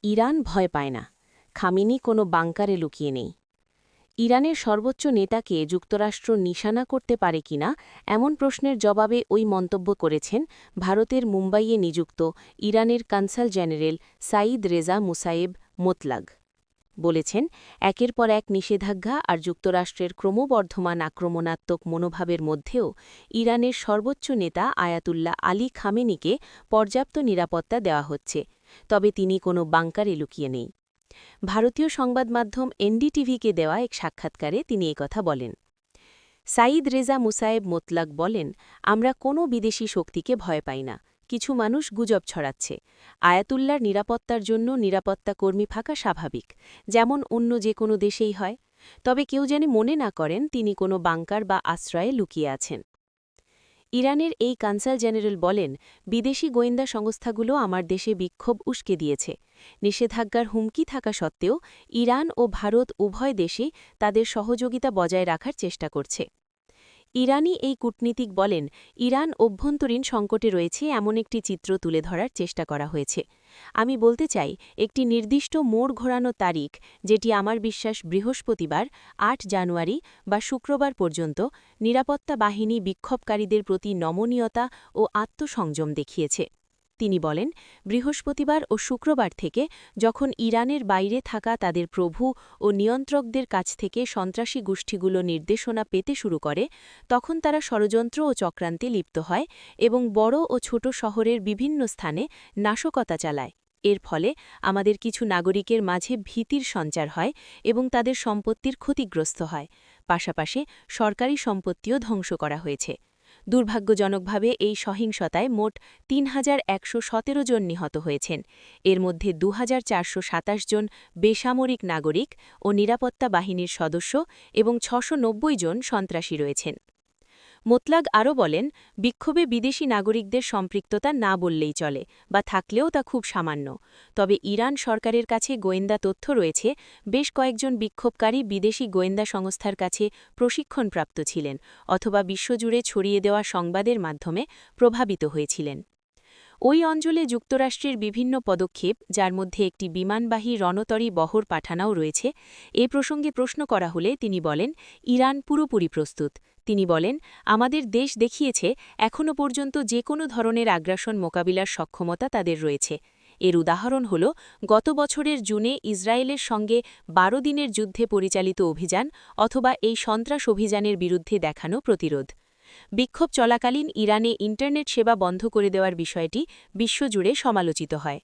Iran ভয় পায় না, খামেনি কোনো বাংকারে লুকিয়ে নেই। ইরানের সর্বোচ্চ নেতাকে যুক্তরাষ্ট্র নিশানা করতে পারে কিনা এমন প্রশ্নের জবাবে ওই মন্তব্য করেছেন ভারতের মুম্বাইয়ে নিযুক্ত ইরানের কনসাল জেনারেল সাঈদ রেজা মুসায়েব মোতলাগ। বলেছেন, একের পর এক নিষেধাজ্ঞা আর যুক্তরাষ্ট্রের ক্রমবর্ধমান আক্রমণাত্মক মনোভাবের মধ্যেও ইরানের সর্বোচ্চ নেতা আয়াতুল্লাহ আলী খামেনিকে পর্যাপ্ত নিরাপত্তা দেওয়া হচ্ছে, তবে তিনি কোনো বাংকারে লুকিয়ে নেই। ভারতীয় সংবাদমাধ্যম এনডিটিভিকে দেওয়া এক সাক্ষাৎকারে তিনি একথা বলেন। সাঈদ রেজা মুসায়েব মোতলাক বলেন, আমরা কোনো বিদেশি শক্তিকে ভয় পাই না। কিছু মানুষ গুজব ছড়াচ্ছে। আয়াতুল্লাহর নিরাপত্তার জন্য নিরাপত্তা কর্মী থাকা স্বাভাবিক, যেমন অন্য যে কোনো দেশেই হয়। তবে কেউ যেন মনে না করেন তিনি কোনো বাংকার বা আশ্রয়ে লুকিয়ে আছেন। ইরানের এই কনসাল জেনারেল বলেন, বিদেশি গোয়েন্দা সংস্থাগুলো আমার দেশে বিক্ষোভ উস্কে দিয়েছে। নিষেধাজ্ঞার হুমকি থাকা সত্ত্বেও ইরান ও ভারত উভয় দেশই তাদের সহযোগিতা বজায় রাখার চেষ্টা করছে। ইরানি এই কূটনীতিক বলেন, ইরান অভ্যন্তরীণ সংকটে রয়েছে এমন একটি চিত্র তুলে ধরার চেষ্টা করা হয়েছে। আমি বলতে চাই, একটি নির্দিষ্ট মোড় ঘোরানো তারিখ, যেটি আমার বিশ্বাস বৃহস্পতিবার ৮ জানুয়ারি বা শুক্রবার পর্যন্ত, নিরাপত্তা বাহিনী বিক্ষোভকারীদের প্রতি নমনীয়তা ও আত্মসংযম দেখিয়েছে। তিনি বলেন, বৃহস্পতিবার ও শুক্রবার থেকে যখন ইরানের বাইরে থাকা তাদের প্রভু ও নিয়ন্ত্রকদের কাছ থেকে সন্ত্রাসী গোষ্ঠীগুলো নির্দেশনা পেতে শুরু করে, তখন তারা ষড়যন্ত্র ও চক্রান্তে লিপ্ত হয় এবং বড় ও ছোট শহরের বিভিন্ন স্থানে নাশকতা চালায়। এর ফলে আমাদের কিছু নাগরিকের মাঝে ভীতির সঞ্চার হয় এবং তাদের সম্পত্তির ক্ষতিগ্রস্ত হয়। পাশাপাশি সরকারি সম্পত্তিও ধ্বংস করা হয়েছে। দুর্ভাগ্যজনকভাবে এই সহিংসতায় মোট ৩,১১৭ জন নিহত হয়েছেন। এর মধ্যে ২,৪২৭ জন বেসামরিক নাগরিক ও নিরাপত্তা বাহিনীর সদস্য এবং ৬৯০ জন সন্ত্রাসী রয়েছেন। মোতলাগ আরও বলেন, বিক্ষোভে বিদেশি নাগরিকদের সম্পৃক্ততা না বললেই চলে, বা থাকলেও তা খুব সামান্য। তবে ইরান সরকারের কাছে গোয়েন্দা তথ্য রয়েছে, বেশ কয়েকজন বিক্ষোভকারী বিদেশি গোয়েন্দা সংস্থার কাছে প্রশিক্ষণপ্রাপ্ত ছিলেন অথবা বিশ্বজুড়ে ছড়িয়ে দেওয়া সংবাদের মাধ্যমে প্রভাবিত হয়েছিলেন। ওই অঞ্চলে যুক্তরাষ্ট্রের বিভিন্ন পদক্ষেপ, যার মধ্যে একটি বিমানবাহী রণতরী বহর পাঠানোও রয়েছে, এ প্রসঙ্গে প্রশ্ন করা হলে তিনি বলেন, ইরান পুরোপুরি প্রস্তুত। তিনি বলেন, আমাদের দেশ দেখিয়েছে এখনও পর্যন্ত যে কোনো ধরনের আগ্রাসন মোকাবিলার সক্ষমতা তাদের রয়েছে। এর উদাহরণ হল গত বছরের জুনে ইসরায়েলের সঙ্গে ১২ দিনের যুদ্ধে পরিচালিত অভিযান অথবা এই সন্ত্রাস অভিযানের বিরুদ্ধে দেখানো প্রতিরোধ। বিক্ষোভ চলাকালীন ইরানে ইন্টারনেট সেবা বন্ধ করে দেওয়ার বিষয়টি বিশ্বজুড়ে সমালোচিত হয়।